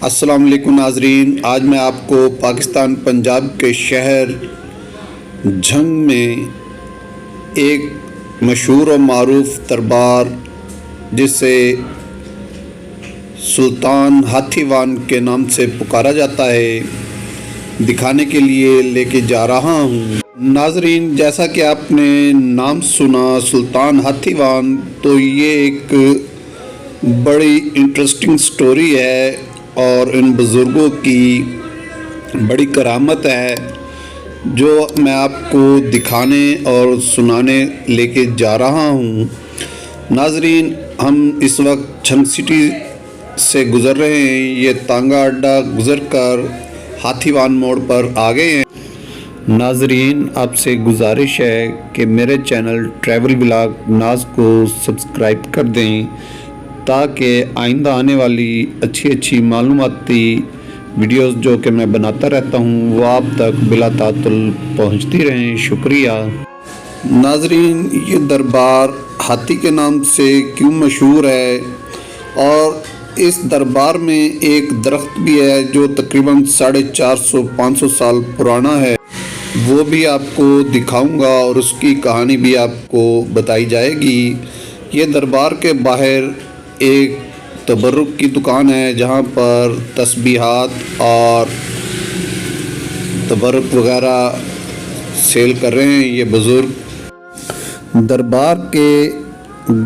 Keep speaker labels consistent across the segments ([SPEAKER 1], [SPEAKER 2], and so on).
[SPEAKER 1] السلام علیکم ناظرین، آج میں آپ کو پاکستان پنجاب کے شہر جھنگ میں ایک مشہور و معروف دربار جسے سلطان ہاتھی وان کے نام سے پکارا جاتا ہے دکھانے کے لیے لے کے جا رہا ہوں۔ ناظرین، جیسا کہ آپ نے نام سنا سلطان ہاتھی وان، تو یہ ایک بڑی انٹرسٹنگ سٹوری ہے اور ان بزرگوں کی بڑی کرامت ہے جو میں آپ کو دکھانے اور سنانے لے کے جا رہا ہوں۔ ناظرین، ہم اس وقت جھنگ سٹی سے گزر رہے ہیں، یہ تانگا اڈا گزر کر ہاتھی وان موڑ پر آ گئے ہیں۔ ناظرین، آپ سے گزارش ہے کہ میرے چینل ٹریول ولاگ ناز کو سبسکرائب کر دیں تاکہ آئندہ آنے والی اچھی معلوماتی ویڈیوز جو کہ میں بناتا رہتا ہوں وہ آپ تک بلا تعطل پہنچتی رہیں۔ شکریہ۔ ناظرین، یہ دربار ہاتھی کے نام سے کیوں مشہور ہے، اور اس دربار میں ایک درخت بھی ہے جو تقریباً 450-500 سال پرانا ہے، وہ بھی آپ کو دکھاؤں گا اور اس کی کہانی بھی آپ کو بتائی جائے گی۔ یہ دربار کے باہر ایک تبرک کی دکان ہے جہاں پر تسبیحات اور تبرک وغیرہ سیل کر رہے ہیں یہ بزرگ۔ دربار کے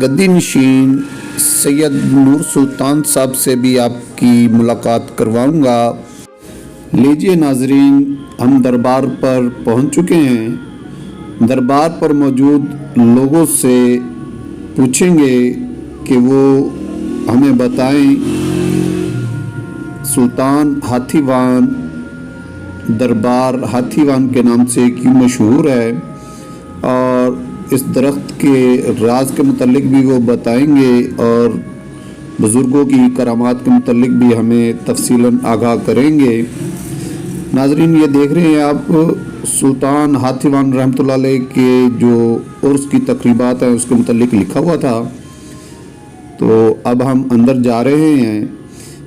[SPEAKER 1] گدی نشین سید نور سلطان صاحب سے بھی آپ کی ملاقات کرواؤں گا۔ لیجئے ناظرین، ہم دربار پر پہنچ چکے ہیں۔ دربار پر موجود لوگوں سے پوچھیں گے کہ وہ ہمیں بتائیں سلطان ہاتھی وان دربار ہاتھی وان کے نام سے کیوں مشہور ہے، اور اس درخت کے راز کے متعلق بھی وہ بتائیں گے اور بزرگوں کی کرامات کے متعلق بھی ہمیں تفصیلاً آگاہ کریں گے۔ ناظرین، یہ دیکھ رہے ہیں آپ سلطان ہاتھی وان رحمۃ اللہ علیہ کے جو عرس کی تقریبات ہیں اس کے متعلق لکھا ہوا تھا، تو اب ہم اندر جا رہے ہیں۔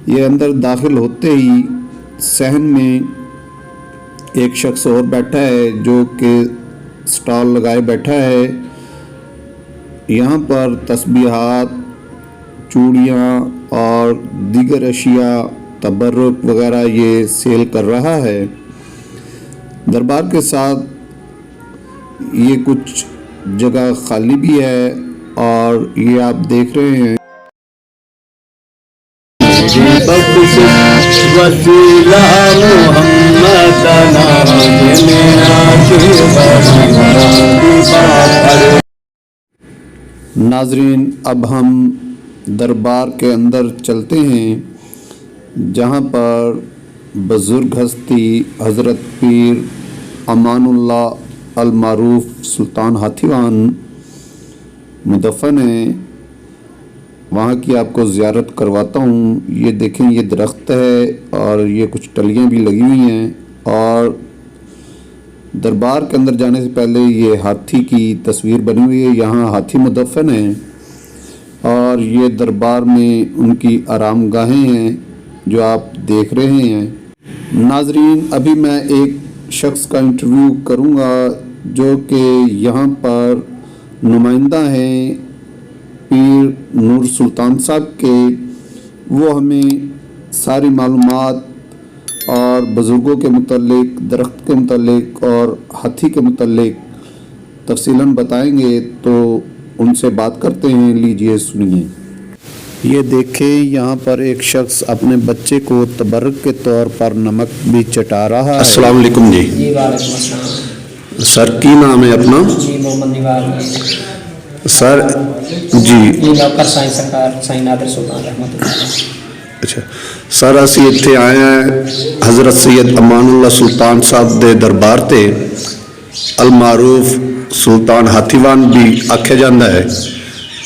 [SPEAKER 1] یہ اندر داخل ہوتے ہی صحن میں ایک شخص اور بیٹھا ہے جو کہ سٹال لگائے بیٹھا ہے۔ یہاں پر تسبیحات، چوڑیاں اور دیگر اشیاء تبرک وغیرہ یہ سیل کر رہا ہے۔ دربار کے ساتھ یہ کچھ جگہ خالی بھی ہے اور یہ آپ دیکھ رہے ہیں۔ ناظرین، اب ہم دربار کے اندر چلتے ہیں جہاں پر بزرگ ہستی حضرت پیر امان اللہ المعروف سلطان ہاتھی وان مدفن ہیں، وہاں کی آپ کو زیارت کرواتا ہوں۔ یہ دیکھیں، یہ درخت ہے اور یہ کچھ ٹلیاں بھی لگی ہوئی ہیں، اور دربار کے اندر جانے سے پہلے یہ ہاتھی کی تصویر بنی ہوئی ہے، یہاں ہاتھی مدفن ہیں، اور یہ دربار میں ان کی آرام گاہیں ہیں جو آپ دیکھ رہے ہیں۔ ناظرین، ابھی میں ایک شخص کا انٹرویو کروں گا جو کہ یہاں پر نمائندہ ہیں پیر نور سلطان صاحب کے، وہ ہمیں ساری معلومات اور بزرگوں کے متعلق، درخت کے متعلق اور ہاتھی کے متعلق تفصیلاً بتائیں گے، تو ان سے بات کرتے ہیں۔ لیجئے سنیے۔ یہ دیکھیں، یہاں پر ایک شخص اپنے بچے کو تبرک کے طور پر نمک بھی چٹا رہا ہے۔ السلام علیکم جی۔
[SPEAKER 2] جی وعلیکم السلام۔
[SPEAKER 1] سر، کی نام ہے اپنا؟
[SPEAKER 2] جی محمد نوار
[SPEAKER 1] سر جی
[SPEAKER 2] نوکر سائیں سرکار سائیں نادر سلطان رحمۃ اللہ۔
[SPEAKER 1] اچھا سر، اسی ਇੱਥੇ ਆਏ ਹਾਂ حضرت سید امان اللہ سلطان صاحب ਦੇ ਦਰਬਾਰ ਤੇ المعروف سلطان ہاتھی وان بھی آکھیا جاتا ہے۔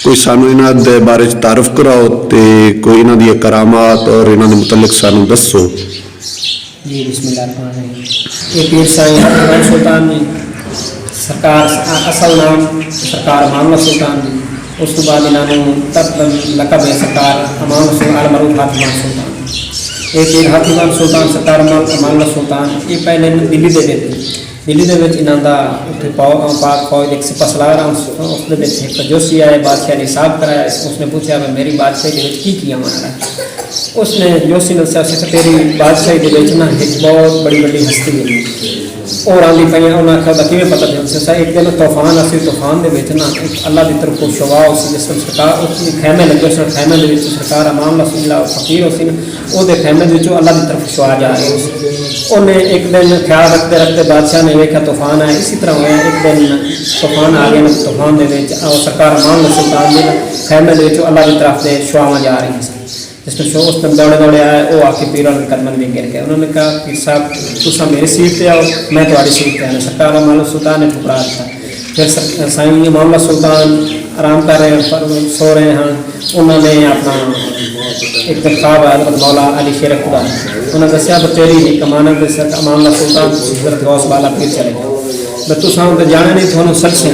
[SPEAKER 1] کوئی سانو انہاں دے بارے تعارف کراؤ تے کوئی انہاں دی کرامات اور انہاں دے متعلق سانو دسو۔
[SPEAKER 2] جی بسم اللہ الرحمن الرحیم۔ یہ پیر سائیں ہاتھی وان سلطان نے سرکار اصل نام سرکار امان اللہ سلطان نے، اس کے بعد انہوں نے لقب ہے سرکار امان اللہ المعروف ہاتھی وان سلطان۔ ਇਹ ਪੀਰ ਹਾਥੀਵਾਨ ਸੁਲਤਾਨ ਸਰਕਾਰ ਮਾਮਲਾ ਸੁਲਤਾਨ ਇਹ ਪਹਿਲੇ ਦਿੱਲੀ ਦੇ ਵਿੱਚ ਇਹਨਾਂ ਦਾ ਉੱਥੇ ਪਾਕ ਫੌਜ ਦੇ ਇੱਕ ਸਿਪਾਹ ਸਲਾਰ ਉਸ ਦੇ ਵਿੱਚ ਇੱਕ ਜੋਸ਼ੀ ਆਏ ਬਾਦਸ਼ਾਹ ਨੇ ਹਿਸਾਬ ਕਰਾਇਆ। ਉਸਨੇ ਪੁੱਛਿਆ ਵੀ ਮੇਰੀ ਬਾਦਸ਼ਾਹੀ ਦੇ ਵਿੱਚ ਕੀ ਕੀ ਆਉਣਾ ਹੈ। ਉਸਨੇ ਜੋਸ਼ੀ ਨੇ ਦੱਸਿਆ ਸੀ ਤੇਰੀ ਬਾਦਸ਼ਾਹੀ ਦੇ ਵਿੱਚ ਨਾ ਇੱਕ ਬਹੁਤ ਬੜੀ ਹਸਤੀ ਹੈ اور آندھی پہ انہیں آخر کا کیوں پتہ چلتا ایک دن طوفان اسی طوفان دے وچ نا اللہ کی طرف کو شوا اسی جس وقت سرکار اس خیمے لگے سن خیمے دے وچ سرکار امام رسول اللہ فقیر اسی او دے خیمے دے وچوں اللہ کی طرف شوا جا رہی اسی انہیں ایک دن خیال رکھتے بادشاہ نے ویکھا طوفان ہے اسی طرح ہوا ایک دن طوفان آ گیا طوفان دے وچ سرکار امام رسول اللہ دے خیمے دے وچوں اللہ کی طرف سے شواواں جا رہی ہیں۔ جس میں شو اس دن دوڑے آئے وہ آ کے پیروں کے قدموں میں گر گئے۔ انہوں نے کہا پیر صاحب تسا میری سیٹ پہ آؤ میں تمہاری سیٹ پہ آنا۔ سرکار امام سلطان نے ٹھکرا دیا۔ پھر سائیں معاملہ سلطان آرام کر رہے ہیں سو رہے ہیں انہوں نے اپنا ایک دن خواب آیا حضرت مولا علی شیر خدا انہوں نے دسیا تیری کمانت معاملہ سلطان حضرت غوث والا پیر چلے گئے تو تو جانے نہیں تھوڑا سچ سے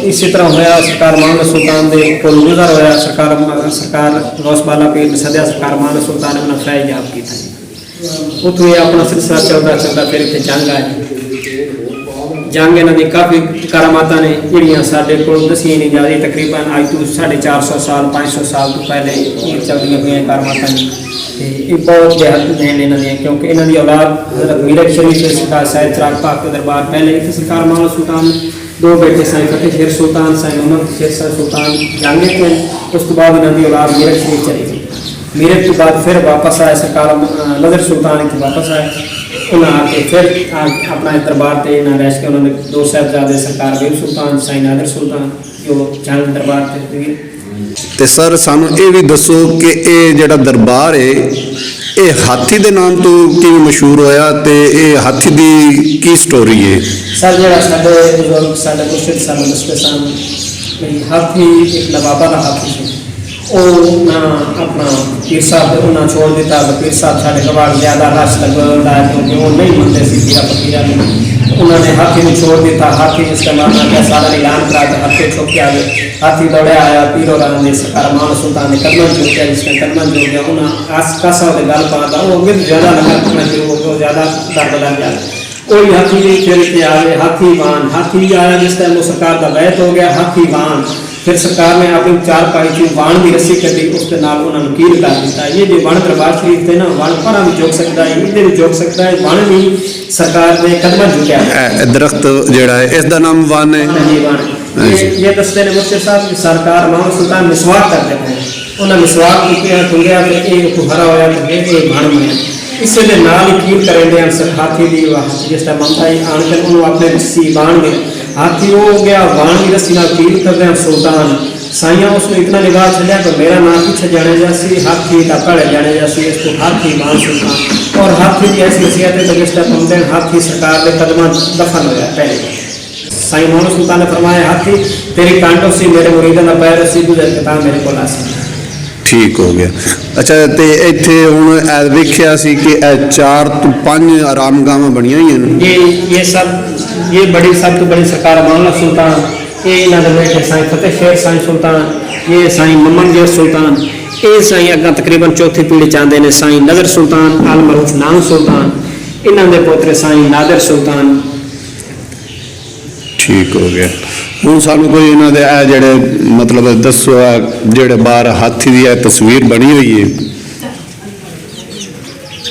[SPEAKER 2] اسی طرح ہوا سرکار معاملہ سلطان دے کول گزر ہوا سرکار غوث بالا پیر نے سدیا سرکار معاملہ سلطان نے انہیں فیض یاب کی تھا اتوں یہ اپنا سلسلہ چلتا پھر اتنے جنگ آئے جنگ انہوں نے کافی کرامات نے جہاں سارے کو دسیاں نہیں جا رہی تقریباً اج تو 450 سال 500 سال تو پہلے یہ چلتی ہوئی کرامات نے یہ بہت بےحد دین یہاں دیا کیونکہ یہاں کی اولاد حضرت میرٹ شریف سرکار سید چراغ پاک کے دربار پہلے اتنے سرکار مولا سلطان دو بیٹے سائیں فتح شیر سلطان سائیں محمد شیر سلطان جنگے تھے اس کے بعد یہاں کی اولاد میرٹ شریف چلی گئی میرٹ کے بعد پھر واپس آئے سرکار نظر سلطان اتنے واپس آئے انہیں آ کے پھر اپنا دربار سے نہ رہ کے انہوں نے دو صاحبزادے سرکار ویر سلطان سائیں نادر سلطان جو جنگ دربار سے
[SPEAKER 1] تے سر سانو یہ بھی دسو کہ یہ جڑا دربار ہے یہ ہاتھی دے نام تو کیوں مشہور ہویا تے یہ ہاتھی دی کی سٹوری ہے؟
[SPEAKER 2] سر جڑا سارے بزرگ سارے مرشد سارے دستے سن ہاتھی ایک نوابہ کا ہاتھی سی وہ اپنا پیر صاحب انہیں چھوڑ دیتا پیر صاحب سارے گواڑ زیادہ رش لگا کیونکہ وہ نہیں منتے سی پیرا فقیرا انہوں نے ہاتھی کو چھوڑ دیتا ہاتھی جس کا ماننا کیا سارا اعلان کرا کے ہاتھی چھوڑ کے آگے ہاتھی دوڑے آیا پیرو رنگ نے سرکار مان سلطان نے قدمہ جو کیا جس نے قدمہ جو گیا انہیں آس کاسا ہوتے گل پاتا وہ امید زیادہ لگا کرنا شروع ہو گیا زیادہ در بدل جائے کوئی ہاتھی پھر کے آگے ہاتھی آیا جس ٹائم وہ سرکار کا بیعت ہو گیا ہاتھی وان پھر سرکار نے اپنی چار پائی تھی وان کی رسی کٹی اس کے نال انہوں نے کیل کر دیتا یہ جو ون دربار شریف تھے نا ون پڑا بھی جھک سکتا ہے ادھر بھی جھک سکتا ہے ون بھی سرکار نے قدمہ جھکیا درخت
[SPEAKER 1] جڑا ہے اس دا نام وان ہے
[SPEAKER 2] یہ دستے نے مرشد صاحب کی سرکار محمد سلطان مسواک کرتے ہیں انہیں مسواک کیا ٹنگیا کہ یہ ہرا ہوا تو یہ بن بنیا اس لیے نال ہی کیل کریں گے ہاتھی دی جس طرح ممتا ہی آن کے انہوں اپنے رسی بان گئے ہاتھی وہ ہو گیا وان کی رسی نال کیل کر دیں سلطان سائیاں اس نے اتنا نگاہ چلیا کہ میرا نام پیچھے جانے جیسی ہاتھی کا پڑے جانے جیسی اس کو ہاتھی مان سلطان اور ہاتھی کی ایسی حیثیت ہے کہ جس طرح پہنچتے ہیں ہاتھی سرکار کے قدمہ دفن ہو گیا پہلے سائیں محمد سلطان نے فرمایا ہاتھی تیری کانٹوں سے میرے مریدوں کا پیر سی گزر کتاب میرے کو لاسی
[SPEAKER 1] ٹھیک ہو گیا۔ اچھا تے ایتھے ہن ویکھیا سی کہ 4 تو 5 آرام گاواں بنیاں ہوئی ہیں
[SPEAKER 2] یہ بڑی سب تو بڑی سرکار معاملہ سلطان یہ انہوں نے بیٹھے سائیں فتح شیر سائیں سلطان یہ سائیں محمد شیر سلطان یہ سائیں اگاں تقریباً چوتھی پیڑھی چاہتے ہیں سائیں نظر سلطان آل معروف نام سلطان انہوں نے پوترے سائیں نادر سلطان۔
[SPEAKER 1] ٹھیک ہو گیا۔ ہوں سانو کوئی انہوں نے جڑے مطلب دسو جڑے باہر ہاتھی کی تصویر بنی ہوئی ہے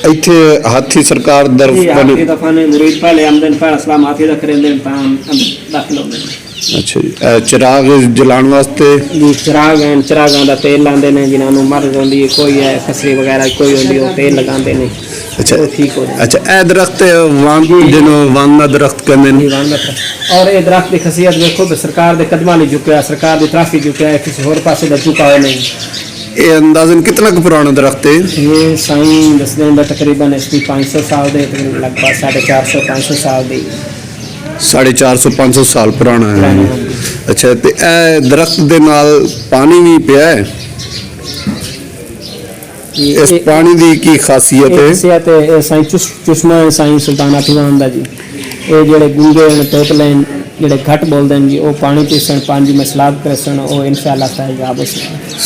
[SPEAKER 1] ایتھے ہاتھی سرکار
[SPEAKER 2] مرید پہلے آمدن پہلے اسلام ہاتھی دا کریں دیں تاہم داخل ہو گئے۔
[SPEAKER 1] اچھا جی چراغ جلان واسطے
[SPEAKER 2] جی چراغاں دا تیل لاندے نے جنہاں نوں مرض ہوندی ہے کوئی ہے خسری وغیرہ کوئی ہوندی ہے تیل لگاندے نے
[SPEAKER 1] اچھا
[SPEAKER 2] ٹھیک ہو جائے۔
[SPEAKER 1] اچھا اے درخت وان جنوں وان دا درخت کہندے نے
[SPEAKER 2] اور اے درخت دی خاصیت دیکھو کہ سرکار دے قدماں نہیں جھکیا سرکار دی طرف ہی جھکیا ہے کسی اور پاسے دا جھکا ہوا نہیں۔
[SPEAKER 1] یہ اندازاً کتنا کو پرانا درخت ہے؟
[SPEAKER 2] یہ سائیں دس دیں تقریباً اس کی 500 سال دے لگ بھگ 450-500 سال دی
[SPEAKER 1] 450-500 سال پرانا ہے۔ اچھا تے اے درخت دے نال پانی بھی پیا ہے اس پانی دی کی خاصیت ہے؟
[SPEAKER 2] خاصیت ہے سائیں چشمہ ہے سائیں سلطان ہاتھی وان دا جی یہ جڑے گنگے ہیں توتلے ਜਿਹੜੇ ਘੱਟ ਬੋਲਦੇ ਨੇ ਜੀ ਉਹ ਪਾਣੀ ਪੀਸਣ ਪੰਜ ਮਸਲਾਬ ਕਰਸਣ ਉਹ ਇਨਸ਼ਾਅੱਲਾ ਫੈਜ਼ਾਬ ਹੋ ਸਕਦਾ।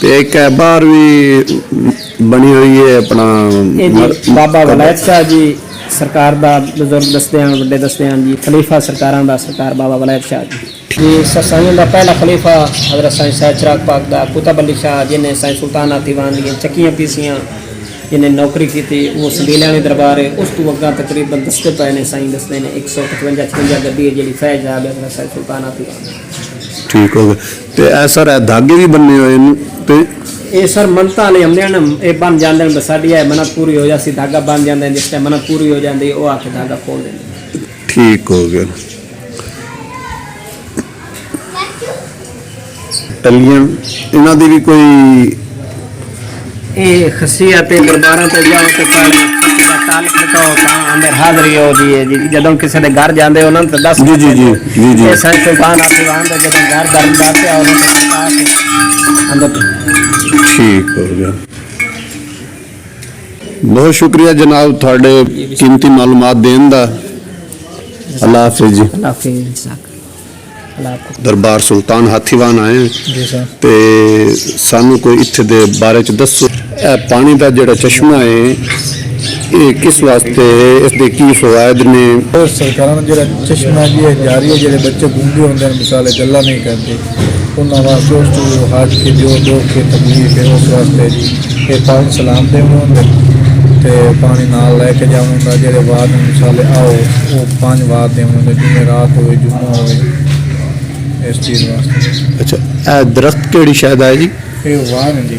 [SPEAKER 1] ਤੇ ਇੱਕ ਹੈ ਬਾਹਰ ਵੀ ਬਣੀ ਹੋਈ ਹੈ ਆਪਣਾ
[SPEAKER 2] ਇਹ ਜੀ ਬਾਬਾ ਵਲਾਇਤ ਸ਼ਾਹ ਜੀ ਸਰਕਾਰ ਦਾ ਬਜ਼ੁਰਗ ਦੱਸਦੇ ਹਨ, ਵੱਡੇ ਦੱਸਦੇ ਹਨ ਜੀ, ਖਲੀਫਾ ਸਰਕਾਰਾਂ ਦਾ ਸਰਕਾਰ ਬਾਬਾ ਵਲਾਇਤ ਸ਼ਾਹ ਜੀ ਸਾਈਂ ਦਾ ਪਹਿਲਾ ਖਲੀਫਾ ਹਜ਼ਰਤ ਸਾਈਂ ਸਾਇਦ ਚਿਰਾਗ ਪਾਕ ਦਾ ਕੁਤਬ ਅਲੀ ਸ਼ਾਹ ਜਿਹਨੇ ਸਾਈਂ ਸੁਲਤਾਨ ਦੀਵਾਨ ਦੀਆਂ ਚੱਕੀਆਂ ਪੀਸੀਆਂ ਜਿਹਨੇ ਨੌਕਰੀ ਕੀਤੀ ਉਹ ਸੰਦੀਲਿਆਂ ਵਾਲੇ ਦਰਬਾਰ ਹੈ ਉਸ ਤੋਂ ਅੱਗਾ ਤਕਰੀਬਨ ਦਸਤੇ ਪਏ ਨੇ ਸਾਈਂ ਦੱਸਦੇ ਨੇ 155 ਗੱਡੀ ਹੈ ਜਿਹੜੀ ਫੈਜ਼ਾਬ ਹੈ ਸਾਈਂ ਸੁਲਤਾਨ ਦੀਵਾਨ।
[SPEAKER 1] ਠੀਕ ਹੋ ਗਿਆ ਤੇ ਇਹ ਸਰ ਇਹ ਧਾਗੇ ਵੀ ਬੰਨੇ ਹੋਏ ਨੇ ਤੇ
[SPEAKER 2] ਇਹ ਸਰ ਮੰਨਤਾਂ ਵਾਲੇ ਹੁੰਦੇ ਹਨ ਇਹ ਬਣ ਜਾਂਦੇ ਨੇ ਸਾਡੀ ਹੈ ਮਨਤ ਪੂਰੀ ਹੋ ਜਾਂਦੀ ਧਾਗਾ ਬਣ ਜਾਂਦਾ ਜਿਸ ਟਾਈਮ ਮਨਤ ਪੂਰੀ ਹੋ ਜਾਂਦੀ ਉਹ ਆ ਕੇ ਧਾਗਾ ਖੋਲ ਦਿੰਦੇ।
[SPEAKER 1] ਠੀਕ ਹੋ ਗਿਆ। ਟੱਲੀਆਂ ਇਹਨਾਂ ਦੀ ਵੀ ਕੋਈ
[SPEAKER 2] ਇਹ ਖਸੀਅਤ ਦਰਬਾਰਾਂ ਤੇ ਜਾਓ ਤੇ ਤਾਲੁਕ ਤੋਂ ਤਾਂ ਅੰਦਰ ਹਾਜ਼ਰੀ ਹੋ ਜੀ ਜਦੋਂ ਕਿਸੇ ਦੇ ਘਰ ਜਾਂਦੇ ਉਹਨਾਂ ਨੂੰ ਦੱਸ
[SPEAKER 1] ਜੀ ਜੀ ਜੀ ਜੀ ਜੀ
[SPEAKER 2] ਇਹ ਸਾਈਂ ਸੁਲਤਾਨ ਦੀਵਾਨ ਦਾ ਜਦੋਂ ਘਰ ਦਰਬਾਰ ਆ ਉਹਨਾਂ ਨੂੰ ਅੰਦਰ।
[SPEAKER 1] ਠੀਕ ਹੋ ਗਿਆ। ਬਹੁਤ ਸ਼ੁਕਰੀਆ ਜਨਾਬ ਤੁਹਾਡੇ ਕੀਮਤੀ ਮਾਲੂਮਾਤ ਦੇਣ ਦਾ। ਅੱਲਾਹ ਹਾਫਿਜ਼ ਜੀ।
[SPEAKER 2] ਅੱਲਾਹ ਹਾਫਿਜ਼।
[SPEAKER 1] ਦਰਬਾਰ ਸੁਲਤਾਨ ਹਾਥੀਵਾਨ ਆਏ
[SPEAKER 2] ਜੀ ਸਰ
[SPEAKER 1] ਤੇ ਸਾਨੂੰ ਕੋਈ ਇੱਥੇ ਦੇ ਬਾਰੇ ਚ ਦੱਸੋ ਇਹ ਪਾਣੀ ਦਾ ਜਿਹੜਾ ਚਸ਼ਮਾ ਹੈ ਇਹ ਕਿਸ ਵਾਸਤੇ ਹੈ ਇਸ ਦੇ ਕੀ ਫਵਾਇਦ ਨੇ।
[SPEAKER 3] اور ਸਰਕਾਰਾਂ ਦਾ ਜਿਹੜਾ ਚਸ਼ਮਾ ਜੀ ਇਹ ਜਾਰੀ ਹੈ ਜਿਹੜੇ ਬੱਚੇ ਗੂੰਗੇ ਹੁੰਦੇ ਨੇ ਮਿਸਾਲੇ ਗੱਲਾਂ ਨਹੀਂ ਕਰਦੇ ਉਹਨਾਂ ਵਾਸਤੇ ਉਸ ਤੋਂ ਹਾਜ ਕੇ ਜੋ ਕੇ ਤਕਲੀਫ ਹੈ ਉਸ ਵਾਸਤੇ ਜੀ ਇਹ ਪਾਣੀ ਸਲਾਮ ਦੇ ਹੁੰਦੇ ਤੇ ਪਾਣੀ ਨਾਲ ਲੈ ਕੇ ਜਾਵਾਂਗਾ ਜਿਹੜੇ ਬਾਅਦ ਮਿਸਾਲੇ ਆਓ ਉਹ 5 ਵਾਰ ਦੇਵਾਂਗੇ ਜਿਵੇਂ ਰਾਤ ਹੋਵੇ ਜੁਮਾ ਹੋਵੇ ਇਸ ਚੀਜ਼ ਵਾਸਤੇ।
[SPEAKER 1] ਅੱਛਾ ਇਹ ਦਰਖਤ ਕਿਹੜੀ ਸ਼ਾਇਦ ਹੈ ਜੀ।
[SPEAKER 3] ਇਹ ਵਾਹ ਜੀ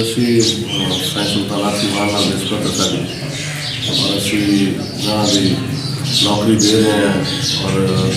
[SPEAKER 4] ਅਸੀਂ ਸਾਈਂ ਸੁਲਤਾਨ ਦੀਵਾਨ ਨਾਲ ਨਿਸਬਤ ਹੈ ਸਾਡੀ ਔਰ ਅਸੀਂ ਉਹਨਾਂ ਦੀ ਨੌਕਰੀ ਦੇ ਰਹੇ ਹਾਂ ਔਰ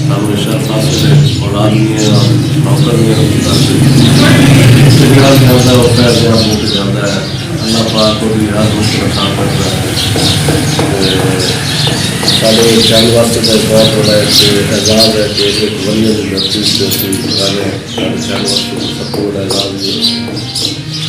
[SPEAKER 4] ਸਾਨੂੰ ਸ਼ਰਫ ਹਾਸਿਲ ਹੈ ਔਰ ਆਦਮੀ ਹੈ ਔਰ ਨੌਕਰ ਵੀ ਹੈ ਜਿਹੜਾ ਜਾਂਦਾ ਉਹ ਪੈਰ ਦੇ ਆਪ ਮੁੱਕ ਜਾਂਦਾ ਹੈ। ਅੱਲਾਹ ਪਾਕ ਉਹਦੀ ਹਰ ਮੁਸ਼ਕਿਲ ਆਸਾਨ ਕਰਦਾ ਹੈ। ਸਾਡੇ ਚੈਨਲ ਵਾਸਤੇ ਤਾਂ ਬਹੁਤ ਬੜਾ ਇੱਕ ਐਜ਼ਾਜ਼ ਹੈ ਕਿ ਇੱਕ ਵਲੀਅ ਦੀ ਧਰਤੀ ਤੇ ਅਸੀਂ ਸਾਡੇ ਚੈਨਲ ਵਾਸਤੇ ਸਭ ਤੋਂ ਬੜਾ ਐਜ਼ਾਜ਼ ਹੈ।